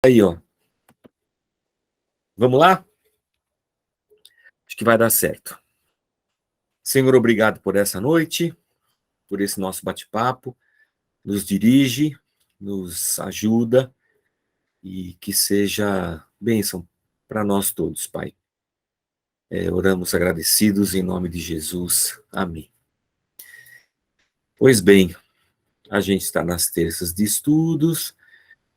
Aí, ó. Vamos lá? Acho que vai dar certo. Senhor, obrigado por essa noite, por esse nosso bate-papo. Nos dirige, nos ajuda e que seja bênção para nós todos, Pai. Oramos agradecidos em nome de Jesus. Amém. Pois bem, a gente está nas terças de estudos.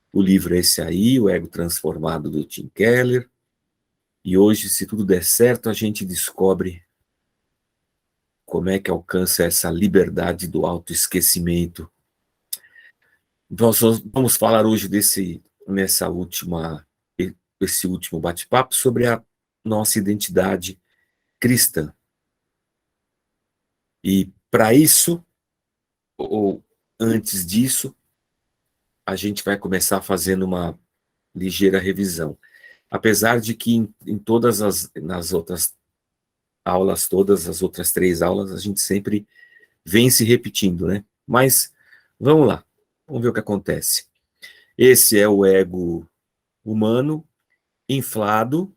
O livro é esse aí, O Ego Transformado, do Tim Keller. E hoje, se tudo der certo, a gente descobre como é que alcança essa liberdade do autoesquecimento. Nós vamos falar hoje esse último bate-papo sobre a nossa identidade cristã. E para isso, ou antes disso, a gente vai começar fazendo uma ligeira revisão. Apesar de que em nas outras aulas, todas as outras 3 aulas, a gente sempre vem se repetindo, né? Mas vamos lá, vamos ver o que acontece. Esse é o ego humano, inflado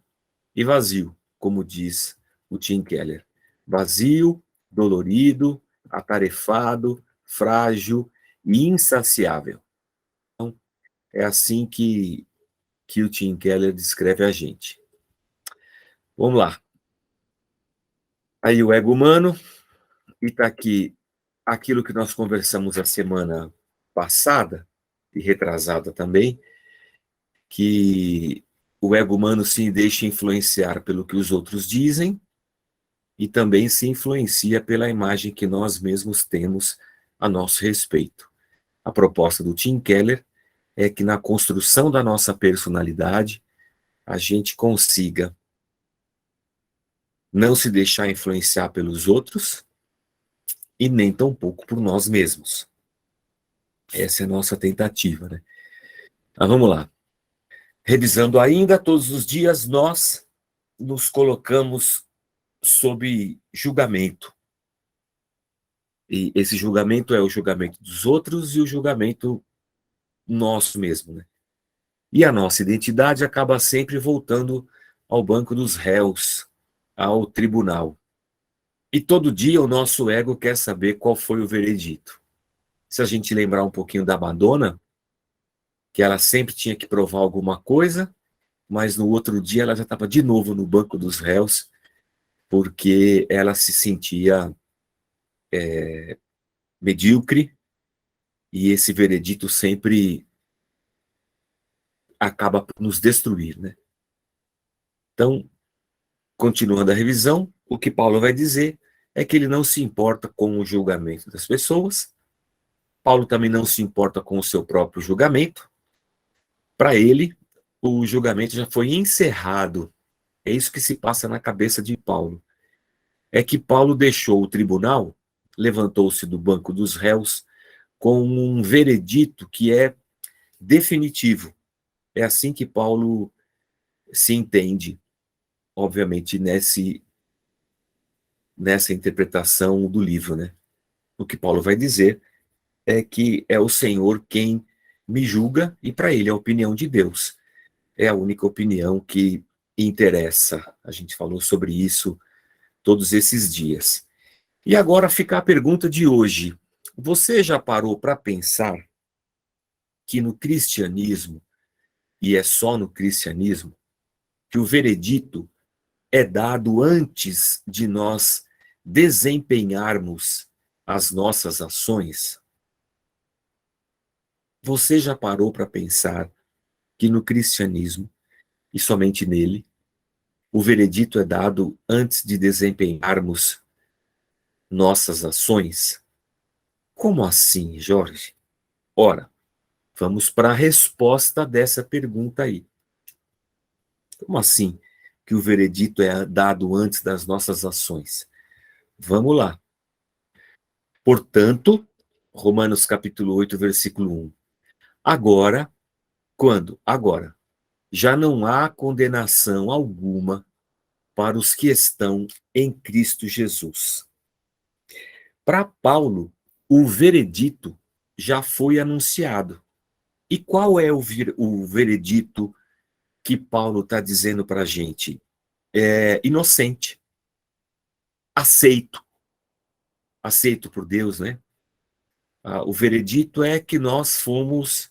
e vazio, como diz o Tim Keller. Vazio, dolorido, atarefado, frágil e insaciável. Então, é assim que o Tim Keller descreve a gente. Vamos lá. Aí o ego humano, e está aqui aquilo que nós conversamos a semana passada, e retrasada também, que o ego humano se deixa influenciar pelo que os outros dizem e também se influencia pela imagem que nós mesmos temos a nosso respeito. A proposta do Tim Keller é que na construção da nossa personalidade, a gente consiga não se deixar influenciar pelos outros e nem tampouco por nós mesmos. Essa é a nossa tentativa, né? Mas vamos lá. Revisando ainda, todos os dias nós nos colocamos sob julgamento. E esse julgamento é o julgamento dos outros e o julgamento nosso mesmo, né? E a nossa identidade acaba sempre voltando ao banco dos réus, ao tribunal. E todo dia o nosso ego quer saber qual foi o veredito. Se a gente lembrar um pouquinho da Madonna, que ela sempre tinha que provar alguma coisa, mas no outro dia ela já estava de novo no banco dos réus, porque ela se sentia medíocre, e esse veredito sempre acaba por nos destruir, né? Então, continuando a revisão, o que Paulo vai dizer é que ele não se importa com o julgamento das pessoas. Paulo também não se importa com o seu próprio julgamento. Para ele, o julgamento já foi encerrado. É isso que se passa na cabeça de Paulo. É que Paulo deixou o tribunal, levantou-se do banco dos réus com um veredito que é definitivo. É assim que Paulo se entende, obviamente, nessa interpretação do livro, né? O que Paulo vai dizer é que é o Senhor quem me julga, e para ele a opinião de Deus é a única opinião que interessa. A gente falou sobre isso todos esses dias. E agora fica a pergunta de hoje. Você já parou para pensar que no cristianismo, e é só no cristianismo, que o veredito é dado antes de nós desempenharmos as nossas ações? Você já parou para pensar que no cristianismo, e somente nele, o veredito é dado antes de desempenharmos nossas ações? Como assim, Jorge? Ora, vamos para a resposta dessa pergunta aí. Como assim que o veredito é dado antes das nossas ações? Vamos lá. Portanto, Romanos capítulo 8, versículo 1. Agora, quando? Agora. Já não há condenação alguma para os que estão em Cristo Jesus. Para Paulo, o veredito já foi anunciado. E qual é o veredito que Paulo está dizendo para a gente? É inocente, aceito, aceito por Deus, né? O veredito é que nós fomos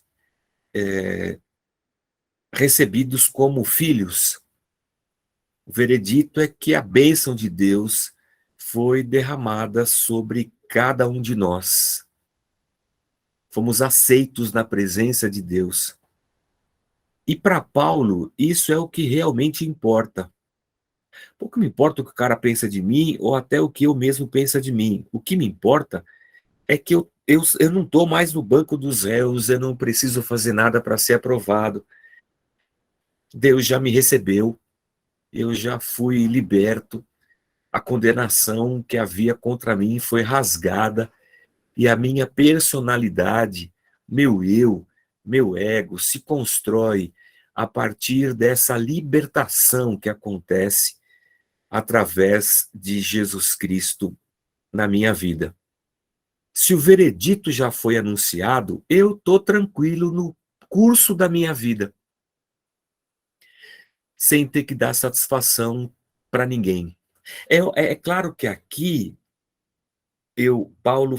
recebidos como filhos. O veredito é que a bênção de Deus foi derramada sobre cada um de nós. Fomos aceitos na presença de Deus. E para Paulo, isso é o que realmente importa. Pouco me importa o que o cara pensa de mim ou até o que eu mesmo penso de mim. O que me importa é que eu não estou mais no banco dos réus, eu não preciso fazer nada para ser aprovado. Deus já me recebeu, eu já fui liberto, a condenação que havia contra mim foi rasgada e a minha personalidade, meu ego se constrói a partir dessa libertação que acontece através de Jesus Cristo na minha vida. Se o veredito já foi anunciado, eu estou tranquilo no curso da minha vida, sem ter que dar satisfação para ninguém. É claro que aqui, Paulo,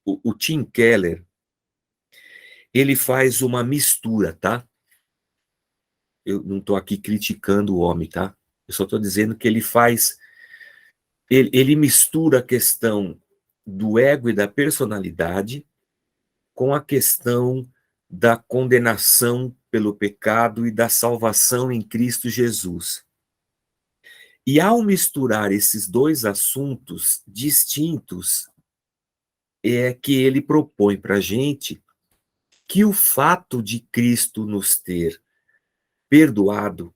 o Tim Keller, ele faz uma mistura, tá? Eu não estou aqui criticando o homem, tá? Eu só estou dizendo que ele mistura a questão do ego e da personalidade com a questão da condenação pelo pecado e da salvação em Cristo Jesus. E ao misturar esses dois assuntos distintos, é que ele propõe para a gente que o fato de Cristo nos ter perdoado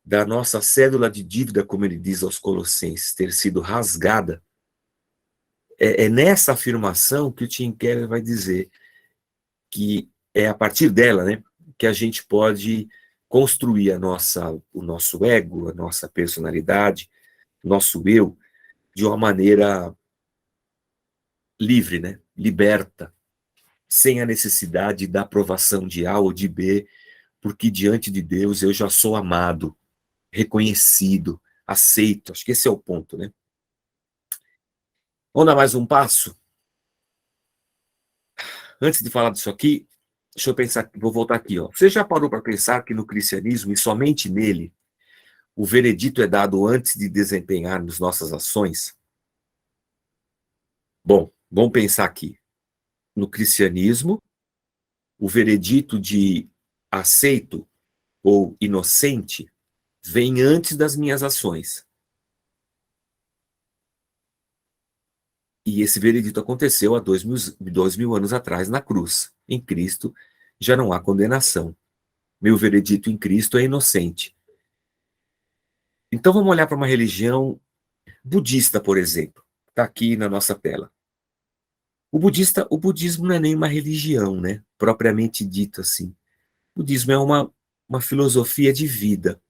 da nossa cédula de dívida, como ele diz aos Colossenses, ter sido rasgada, é nessa afirmação que o Tim Keller vai dizer que é a partir dela, né, que a gente pode construir o nosso ego, a nossa personalidade, nosso eu, de uma maneira livre, né, liberta, sem a necessidade da aprovação de A ou de B, porque diante de Deus eu já sou amado, reconhecido, aceito. Acho que esse é o ponto, né? Vamos dar mais um passo? Antes de falar disso aqui, deixa eu pensar, vou voltar aqui, ó. Você já parou para pensar que no cristianismo, e somente nele, o veredito é dado antes de desempenharmos nossas ações? Bom, vamos pensar aqui. No cristianismo, o veredito de aceito ou inocente vem antes das minhas ações. E esse veredito aconteceu há 2000 anos atrás na cruz. Em Cristo já não há condenação. Meu veredito em Cristo é inocente. Então vamos olhar para uma religião budista, por exemplo. Está aqui na nossa tela. O budismo não é nem uma religião, né? Propriamente dito assim. O budismo é uma filosofia de vida.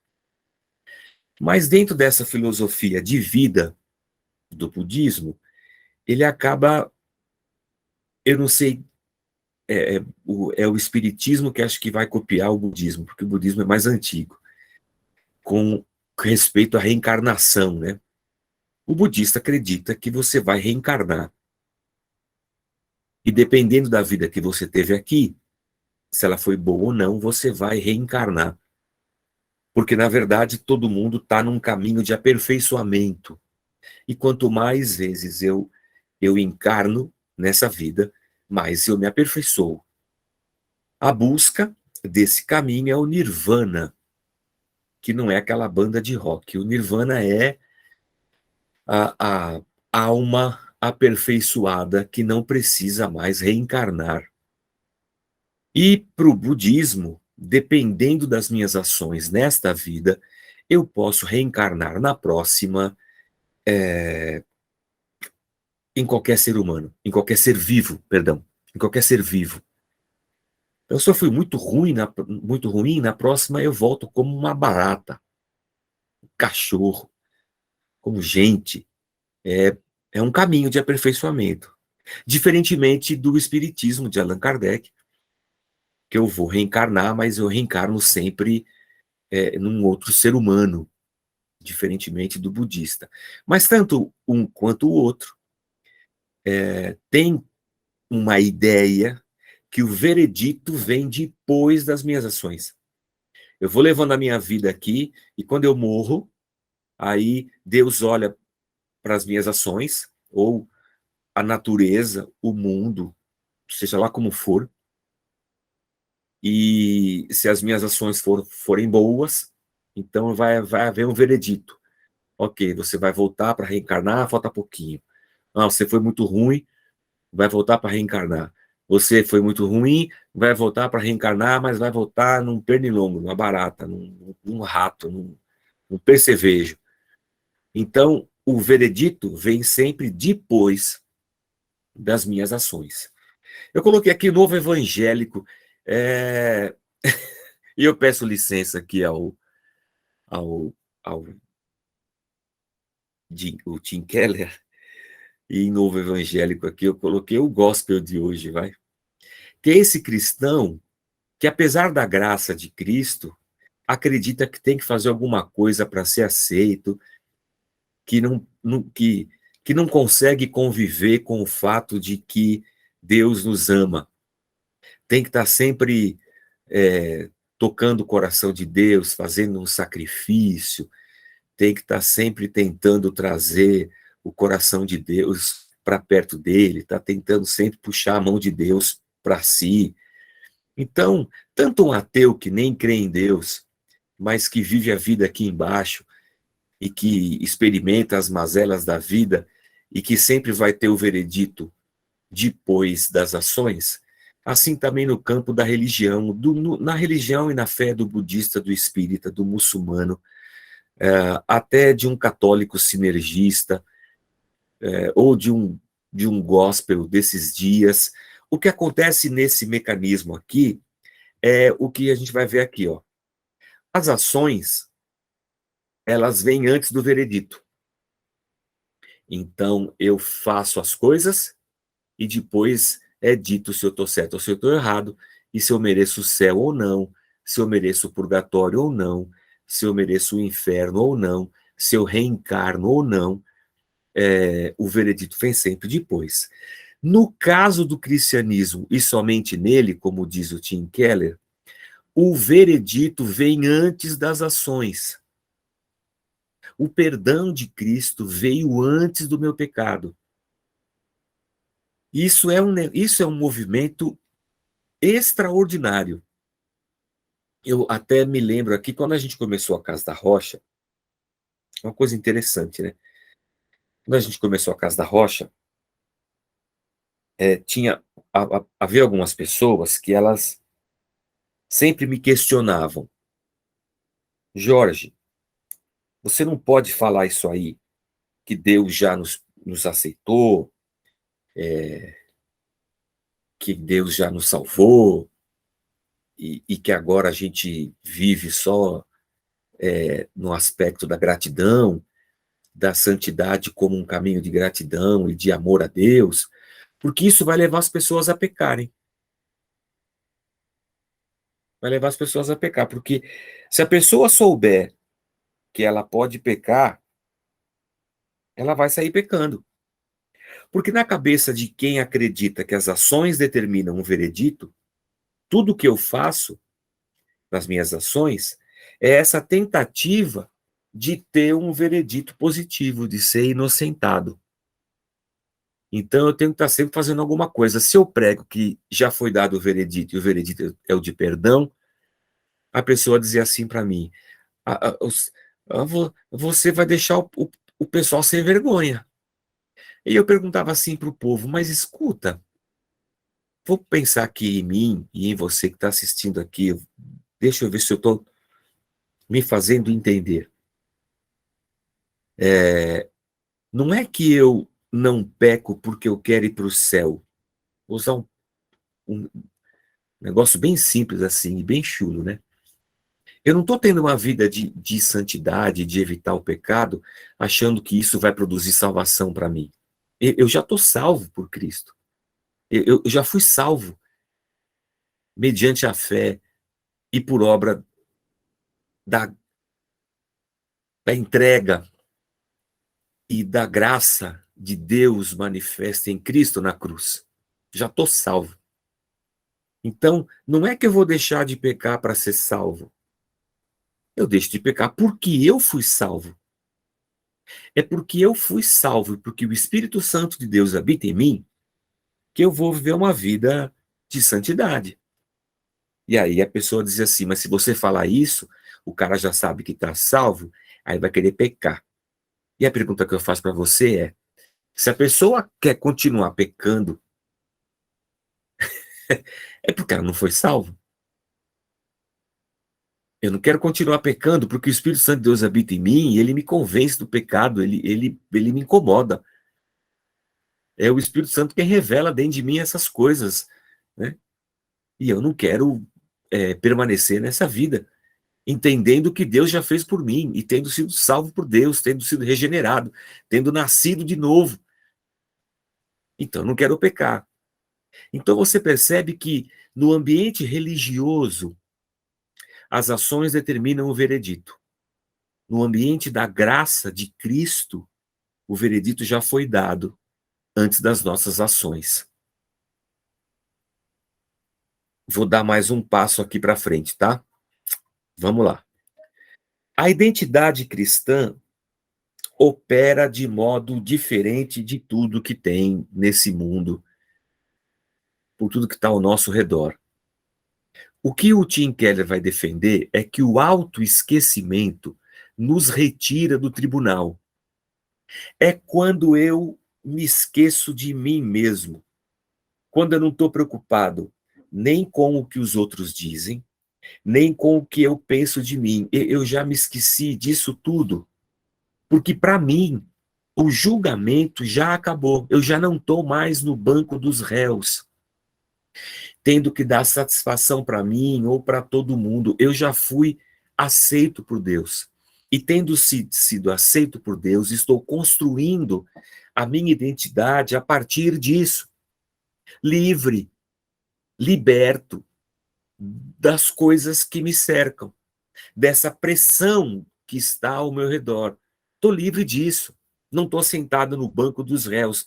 Mas dentro dessa filosofia de vida do budismo, ele acaba, eu não sei, é o espiritismo que acho que vai copiar o budismo, porque o budismo é mais antigo, com respeito à reencarnação, né? O budista acredita que você vai reencarnar. E dependendo da vida que você teve aqui, se ela foi boa ou não, você vai reencarnar. Porque, na verdade, todo mundo está num caminho de aperfeiçoamento. E quanto mais vezes eu encarno nessa vida, mais eu me aperfeiçoo. A busca desse caminho é o Nirvana, que não é aquela banda de rock. O Nirvana é a alma aperfeiçoada que não precisa mais reencarnar. E para o budismo, dependendo das minhas ações nesta vida, eu posso reencarnar na próxima em qualquer ser humano, em qualquer ser vivo, perdão, em qualquer ser vivo. Eu só fui muito ruim, na próxima eu volto como uma barata, um cachorro, como gente. É, é um caminho de aperfeiçoamento. Diferentemente do espiritismo de Allan Kardec, que eu vou reencarnar, mas eu reencarno sempre num outro ser humano, diferentemente do budista. Mas tanto um quanto o outro tem uma ideia que o veredito vem depois das minhas ações. Eu vou levando a minha vida aqui, e quando eu morro, aí Deus olha para as minhas ações, ou a natureza, o mundo, seja lá como for, e se as minhas ações forem boas, então vai haver um veredito. Ok, você vai voltar para reencarnar, falta pouquinho. Ah, você foi muito ruim, vai voltar para reencarnar. Você foi muito ruim, vai voltar para reencarnar, mas vai voltar num pernilongo, numa barata, num rato, num percevejo. Então, o veredito vem sempre depois das minhas ações. Eu coloquei aqui novo evangélico, e eu peço licença aqui ao, ao o Tim Keller, e em novo evangélico aqui eu coloquei o gospel de hoje, vai. Que é esse cristão que, apesar da graça de Cristo, acredita que tem que fazer alguma coisa para ser aceito, que não consegue conviver com o fato de que Deus nos ama. Tem que estar sempre tocando o coração de Deus, fazendo um sacrifício, tem que estar sempre tentando trazer o coração de Deus para perto dele, está tentando sempre puxar a mão de Deus para si. Então, tanto um ateu que nem crê em Deus, mas que vive a vida aqui embaixo e que experimenta as mazelas da vida e que sempre vai ter o veredito depois das ações, assim também no campo da religião, na religião e na fé do budista, do espírita, do muçulmano, até de um católico sinergista, ou de um gospel desses dias. O que acontece nesse mecanismo aqui é o que a gente vai ver aqui, ó. As ações, elas vêm antes do veredito. Então, eu faço as coisas e depois é dito se eu estou certo ou se eu estou errado, e se eu mereço o céu ou não, se eu mereço o purgatório ou não, se eu mereço o inferno ou não, se eu reencarno ou não. O veredito vem sempre depois. No caso do cristianismo, e somente nele, como diz o Tim Keller, o veredito vem antes das ações. O perdão de Cristo veio antes do meu pecado. Isso é um movimento extraordinário. Eu até me lembro aqui, quando a gente começou a Casa da Rocha, uma coisa interessante, né? Quando a gente começou a Casa da Rocha, havia algumas pessoas que elas sempre me questionavam: Jorge, você não pode falar isso aí, que Deus já nos aceitou, que Deus já nos salvou, e que agora a gente vive só no aspecto da gratidão, da santidade como um caminho de gratidão e de amor a Deus, porque isso vai levar as pessoas a pecarem. Vai levar as pessoas a pecar, porque se a pessoa souber que ela pode pecar, ela vai sair pecando. Porque na cabeça de quem acredita que as ações determinam um veredito, tudo que eu faço nas minhas ações é essa tentativa de ter um veredito positivo, de ser inocentado. Então eu tenho que estar sempre fazendo alguma coisa. Se eu prego que já foi dado o veredito, e o veredito é o de perdão, a pessoa dizia assim para mim: você vai deixar o pessoal sem vergonha. E eu perguntava assim para o povo: mas escuta, vou pensar aqui em mim e em você que está assistindo aqui, deixa eu ver se eu estou me fazendo entender. Não é que eu não peco porque eu quero ir para o céu. Vou usar um negócio bem simples assim, bem chulo, né? Eu não estou tendo uma vida de santidade, de evitar o pecado, achando que isso vai produzir salvação para mim. Eu já estou salvo por Cristo. Eu já fui salvo mediante a fé e por obra da, da entrega e da graça de Deus manifesta em Cristo na cruz. Já estou salvo. Então, não é que eu vou deixar de pecar para ser salvo. Eu deixo de pecar porque eu fui salvo. É porque eu fui salvo, porque o Espírito Santo de Deus habita em mim, que eu vou viver uma vida de santidade. E aí a pessoa diz assim, mas se você falar isso, o cara já sabe que está salvo, aí vai querer pecar. E a pergunta que eu faço para você é, se a pessoa quer continuar pecando, é porque ela não foi salva. Eu não quero continuar pecando porque o Espírito Santo de Deus habita em mim e ele me convence do pecado, ele me incomoda. É o Espírito Santo que revela dentro de mim essas coisas, né? E eu não quero permanecer nessa vida, entendendo o que Deus já fez por mim e tendo sido salvo por Deus, tendo sido regenerado, tendo nascido de novo. Então, eu não quero pecar. Então, você percebe que no ambiente religioso, as ações determinam o veredito. No ambiente da graça de Cristo, o veredito já foi dado antes das nossas ações. Vou dar mais um passo aqui para frente, tá? Vamos lá. A identidade cristã opera de modo diferente de tudo que tem nesse mundo, por tudo que está ao nosso redor. O que o Tim Keller vai defender é que o autoesquecimento nos retira do tribunal. É quando eu me esqueço de mim mesmo, quando eu não estou preocupado nem com o que os outros dizem, nem com o que eu penso de mim. Eu já me esqueci disso tudo, porque para mim o julgamento já acabou. Eu já não estou mais no banco dos réus, tendo que dar satisfação para mim ou para todo mundo. Eu já fui aceito por Deus. E tendo sido aceito por Deus, estou construindo a minha identidade a partir disso. Livre, liberto das coisas que me cercam, dessa pressão que está ao meu redor. Estou livre disso. Não estou sentado no banco dos réus.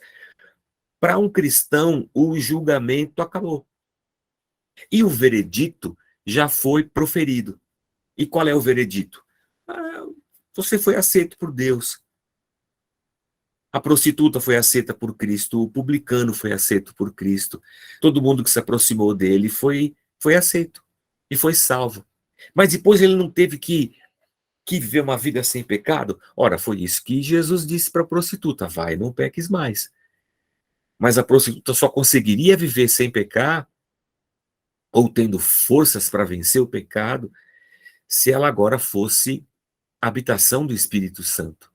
Para um cristão, o julgamento acabou. E o veredito já foi proferido. E qual é o veredito? Você foi aceito por Deus. A prostituta foi aceita por Cristo, o publicano foi aceito por Cristo. Todo mundo que se aproximou dele foi aceito e foi salvo. Mas depois ele não teve que viver uma vida sem pecado? Ora, foi isso que Jesus disse para a prostituta, vai, não peques mais. Mas a prostituta só conseguiria viver sem pecar, ou tendo forças para vencer o pecado, se ela agora fosse a habitação do Espírito Santo.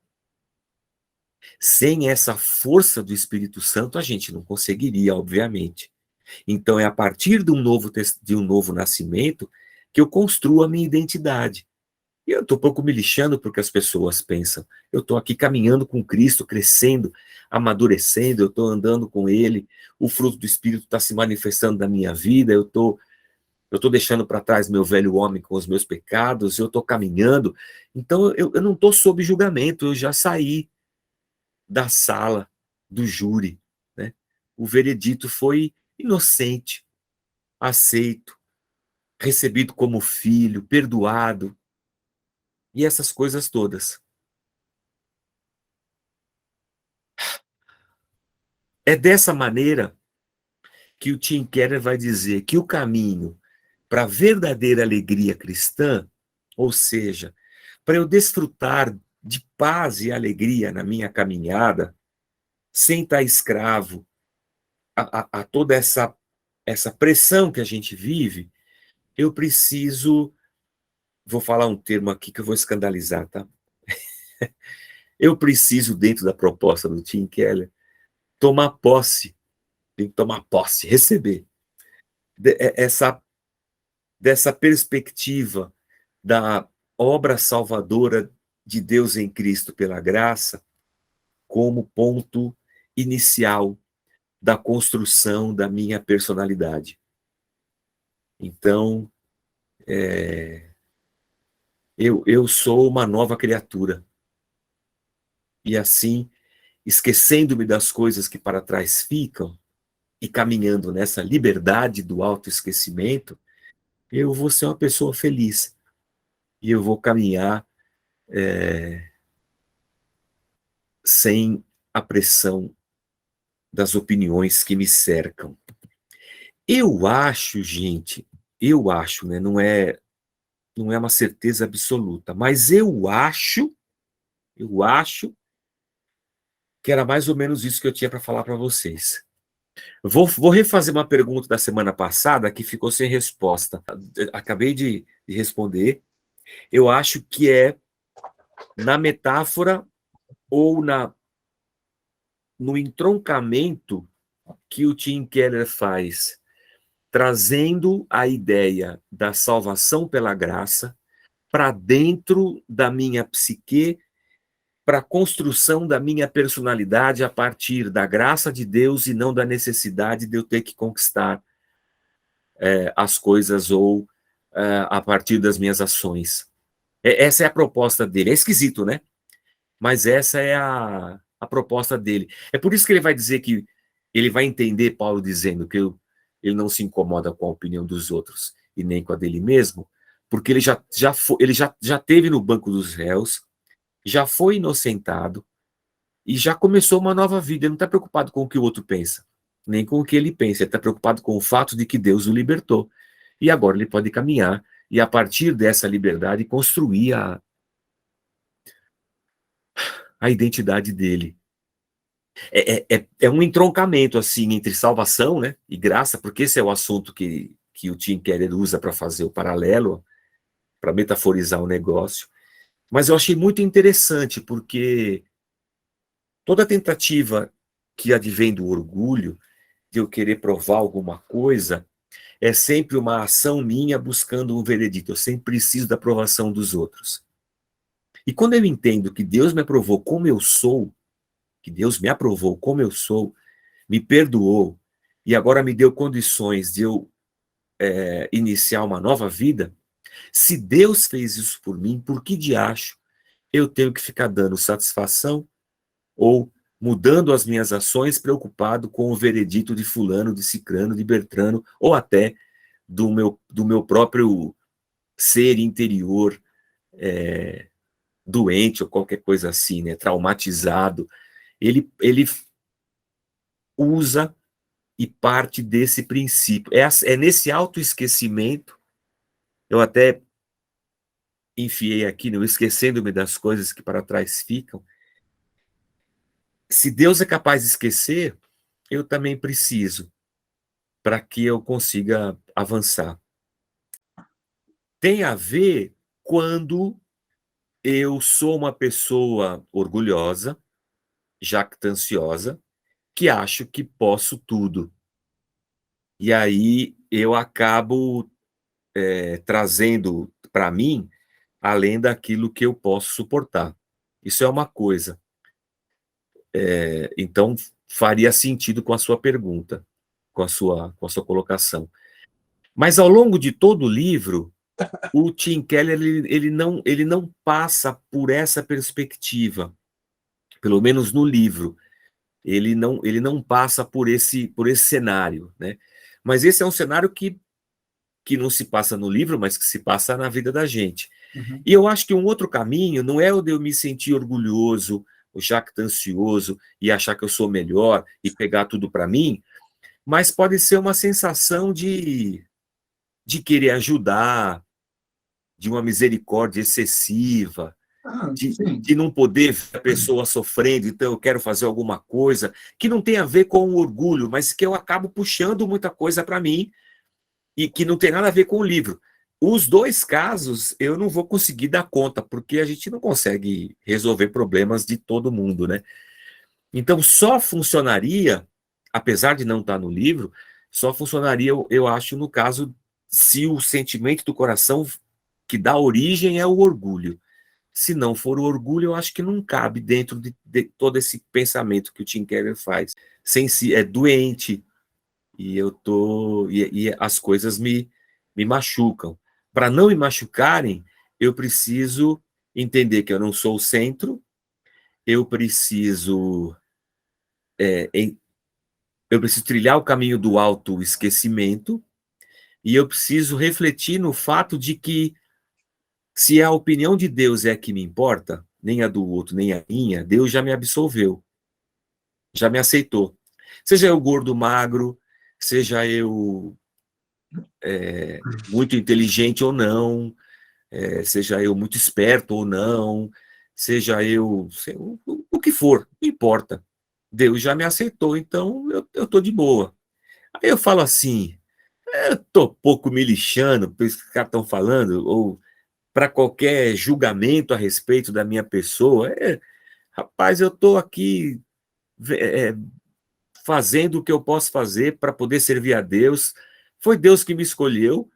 Sem essa força do Espírito Santo, a gente não conseguiria, obviamente. Então, é a partir de um novo nascimento que eu construo a minha identidade. E eu estou pouco me lixando porque as pessoas pensam. Eu estou aqui caminhando com Cristo, crescendo, amadurecendo, eu estou andando com Ele, o fruto do Espírito está se manifestando na minha vida, eu tô deixando para trás meu velho homem com os meus pecados, eu estou caminhando. Então, eu não estou sob julgamento, eu já saí da sala do júri, né? O veredito foi inocente, aceito, recebido como filho, perdoado, e essas coisas todas. É dessa maneira que o Tim Keller vai dizer que o caminho para a verdadeira alegria cristã, ou seja, para eu desfrutar de paz e alegria na minha caminhada, sem estar escravo a toda essa pressão que a gente vive, eu preciso, vou falar um termo aqui que eu vou escandalizar, tá? Eu preciso, dentro da proposta do Tim Keller, tomar posse, tem que tomar posse, receber essa dessa perspectiva da obra salvadora de Deus em Cristo pela graça como ponto inicial da construção da minha personalidade. Então, eu sou uma nova criatura. E assim, esquecendo-me das coisas que para trás ficam, e caminhando nessa liberdade do autoesquecimento, eu vou ser uma pessoa feliz. E eu vou caminhar sem a pressão das opiniões que me cercam. Eu acho, gente, né, não é uma certeza absoluta, mas eu acho que era mais ou menos isso que eu tinha para falar para vocês. Vou refazer uma pergunta da semana passada que ficou sem resposta. Acabei de responder. Eu acho que é na metáfora ou no entroncamento que o Tim Keller faz, trazendo a ideia da salvação pela graça para dentro da minha psique, para a construção da minha personalidade a partir da graça de Deus e não da necessidade de eu ter que conquistar as coisas ou a partir das minhas ações. Essa é a proposta dele. É esquisito, né? Mas essa é a proposta dele. É por isso que ele vai dizer que ele vai entender Paulo dizendo que ele não se incomoda com a opinião dos outros e nem com a dele mesmo, porque ele já teve no banco dos réus, já foi inocentado e já começou uma nova vida. Ele não está preocupado com o que o outro pensa, nem com o que ele pensa. Ele está preocupado com o fato de que Deus o libertou. E agora ele pode caminhar e, a partir dessa liberdade, construir a identidade dele. É um entroncamento, assim, entre salvação, né, e graça, porque esse é o assunto que o Tim Keller usa para fazer o paralelo, para metaforizar o negócio. Mas eu achei muito interessante, porque toda tentativa que advém do orgulho, de eu querer provar alguma coisa, é sempre uma ação minha buscando um veredito. Eu sempre preciso da aprovação dos outros. E quando eu entendo que Deus me aprovou como eu sou, que Deus me aprovou como eu sou, me perdoou, e agora me deu condições de eu iniciar uma nova vida, se Deus fez isso por mim, por que de acho eu tenho que ficar dando satisfação ou mudando as minhas ações preocupado com o veredito de fulano, de cicrano, de Bertrano, ou até do meu próprio ser interior doente ou qualquer coisa assim, né, traumatizado. Ele usa e parte desse princípio. É nesse autoesquecimento, eu até enfiei aqui, no esquecendo-me das coisas que para trás ficam. Se Deus é capaz de esquecer, eu também preciso, para que eu consiga avançar. Tem a ver quando eu sou uma pessoa orgulhosa, jactanciosa, que acho que posso tudo. E aí eu acabo trazendo para mim além daquilo que eu posso suportar. Isso é uma coisa. Então, faria sentido com a sua pergunta, com a sua colocação. Mas, ao longo de todo o livro, o Tim Keller ele não passa por essa perspectiva, pelo menos no livro. Ele não passa por esse cenário, né? Mas esse é um cenário que não se passa no livro, mas que se passa na vida da gente. Uhum. E eu acho que um outro caminho não é o de eu me sentir orgulhoso, jactancioso e achar que eu sou melhor e pegar tudo para mim, mas pode ser uma sensação de querer ajudar, de uma misericórdia excessiva, Sim. de não poder ver a pessoa sofrendo, então eu quero fazer alguma coisa, que não tem a ver com o orgulho, mas que eu acabo puxando muita coisa para mim e que não tem nada a ver com o livro. Os dois casos eu não vou conseguir dar conta, porque a gente não consegue resolver problemas de todo mundo, né? Então só funcionaria, apesar de não estar no livro, só funcionaria, eu acho, no caso, se o sentimento do coração que dá origem é o orgulho. Se não for o orgulho, eu acho que não cabe dentro de todo esse pensamento que o Tim Keller faz. É doente, e as coisas me machucam. Para não me machucarem, eu preciso entender que eu não sou o centro, eu preciso eu preciso trilhar o caminho do autoesquecimento, e eu preciso refletir no fato de que, se a opinião de Deus é a que me importa, nem a do outro, nem a minha, Deus já me absolveu, já me aceitou. Seja eu gordo, magro, seja eu muito inteligente ou não, seja eu muito esperto ou não, seja eu o que for, não importa. Deus já me aceitou, então eu estou de boa. Aí eu falo assim, eu estou pouco me lixando, por isso que os caras estão falando, ou para qualquer julgamento a respeito da minha pessoa. Rapaz, eu estou aqui fazendo o que eu posso fazer para poder servir a Deus. Foi Deus que me escolheu,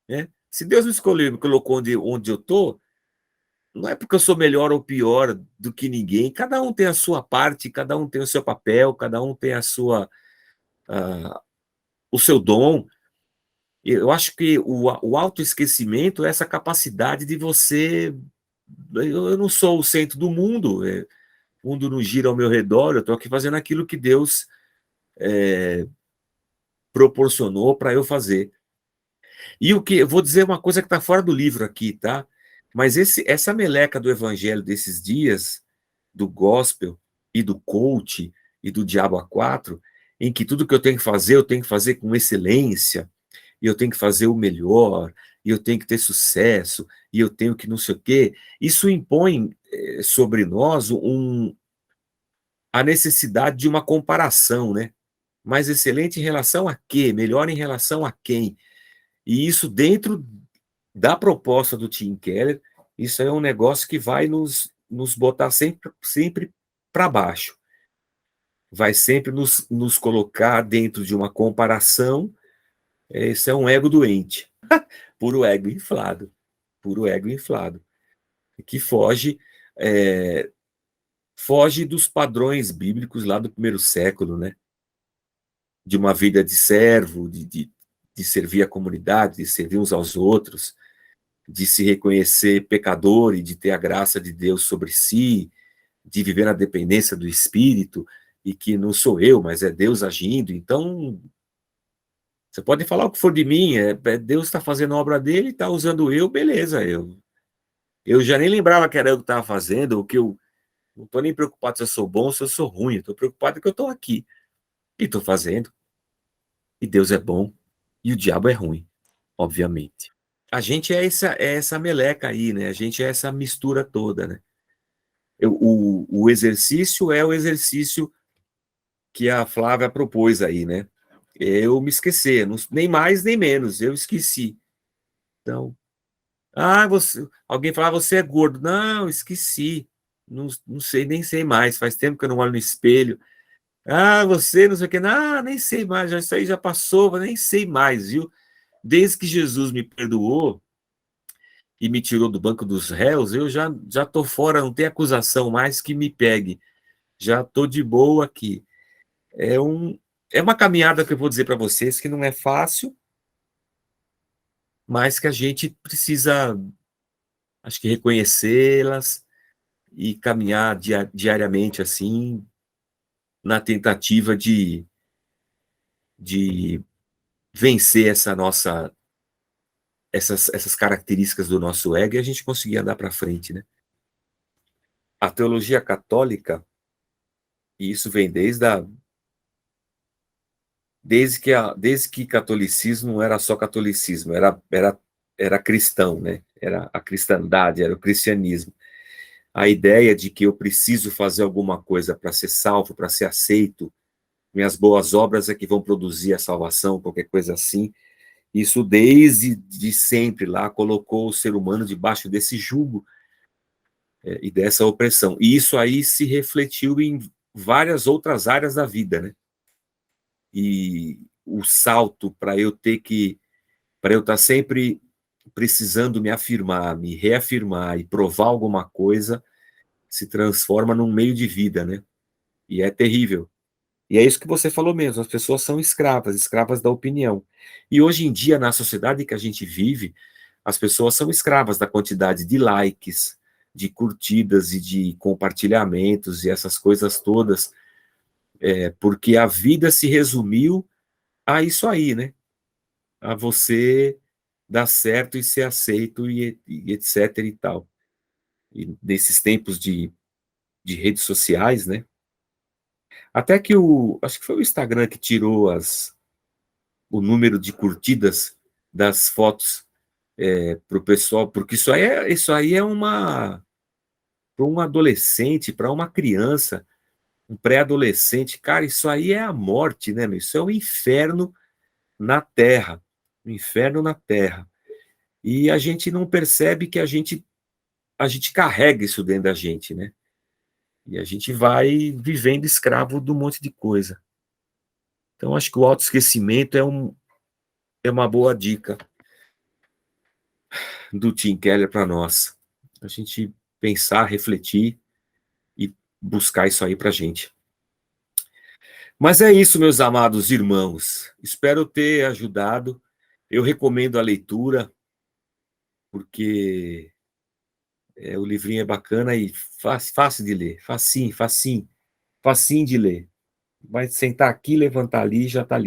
né? Se Deus me escolheu e me colocou onde eu estou, não é porque eu sou melhor ou pior do que ninguém. Cada um tem a sua parte, cada um tem o seu papel, cada um tem o seu dom. Eu acho que o autoesquecimento é essa capacidade de você. Eu não sou o centro do mundo, o mundo não gira ao meu redor, eu estou aqui fazendo aquilo que Deus proporcionou para eu fazer. E o que eu vou dizer uma coisa que está fora do livro aqui, tá? Mas essa meleca do evangelho desses dias, do gospel e do coach e do diabo a quatro, em que tudo que eu tenho que fazer com excelência, e eu tenho que fazer o melhor, e eu tenho que ter sucesso, e eu tenho que não sei o quê, isso impõe sobre nós a necessidade de uma comparação, né? Mais excelente em relação a quê? Melhor em relação a quem? E isso dentro da proposta do Tim Keller, isso é um negócio que vai nos botar sempre para baixo. Vai sempre nos colocar dentro de uma comparação. Isso é um ego doente. Puro ego inflado. Puro ego inflado. Que foge dos padrões bíblicos lá do primeiro século, né? De uma vida de servo, de servir a comunidade, de servir uns aos outros, de se reconhecer pecador e de ter a graça de Deus sobre si, de viver na dependência do Espírito, e que não sou eu, mas é Deus agindo. Então, você pode falar o que for de mim, Deus está fazendo a obra dele, está usando eu, beleza. Eu já nem lembrava que era eu que estava fazendo, o que eu não estou nem preocupado se eu sou bom ou se eu sou ruim, estou preocupado que eu estou aqui e estou fazendo. E Deus é bom e o diabo é ruim, obviamente. A gente é essa meleca aí, né? A gente é essa mistura toda, né? O exercício é o exercício que a Flávia propôs aí, né? Eu me esquecer, nem mais nem menos, eu esqueci. Então, alguém falava, você é gordo. Não, esqueci. Não sei, nem sei mais. Faz tempo que eu não olho no espelho. Você não sei o que. Nem sei mais. Isso aí já passou, nem sei mais, viu? Desde que Jesus me perdoou e me tirou do banco dos réus, eu já estou fora, não tem acusação mais que me pegue. Já estou de boa aqui. É uma caminhada que eu vou dizer para vocês que não é fácil, mas que a gente precisa, acho que, reconhecê-las e caminhar diariamente assim, na tentativa de vencer essas características do nosso ego e a gente conseguir andar para frente, né? A teologia católica, e isso vem desde que catolicismo não era só catolicismo, era cristão, né? Era a cristandade, era o cristianismo. A ideia de que eu preciso fazer alguma coisa para ser salvo, para ser aceito, minhas boas obras é que vão produzir a salvação, qualquer coisa assim. Isso desde de sempre lá colocou o ser humano debaixo desse jugo e dessa opressão. E isso aí se refletiu em várias outras áreas da vida, né? E o salto para eu estar sempre precisando me afirmar, me reafirmar e provar alguma coisa, se transforma num meio de vida, né? E é terrível. E é isso que você falou mesmo, as pessoas são escravas, escravas da opinião. E hoje em dia, na sociedade que a gente vive, as pessoas são escravas da quantidade de likes, de curtidas e de compartilhamentos e essas coisas todas, porque a vida se resumiu a isso aí, né? A você dar certo e ser aceito e etc e tal. E nesses tempos de redes sociais, né? Até que acho que foi o Instagram que tirou o número de curtidas das fotos para o pessoal, porque isso aí é para um adolescente, para uma criança, um pré-adolescente, cara, isso aí é a morte, né, meu? Isso é um inferno na Terra, um inferno na Terra. E a gente não percebe que a gente carrega isso dentro da gente, né? E a gente vai vivendo escravo de um monte de coisa. Então, acho que o autoesquecimento é uma boa dica do Tim Keller para nós. A gente pensar, refletir e buscar isso aí para a gente. Mas é isso, meus amados irmãos. Espero ter ajudado. Eu recomendo a leitura, porque o livrinho é bacana e fácil de ler. Facinho, facinho, facinho de ler. Vai sentar aqui, levantar ali e já está ali.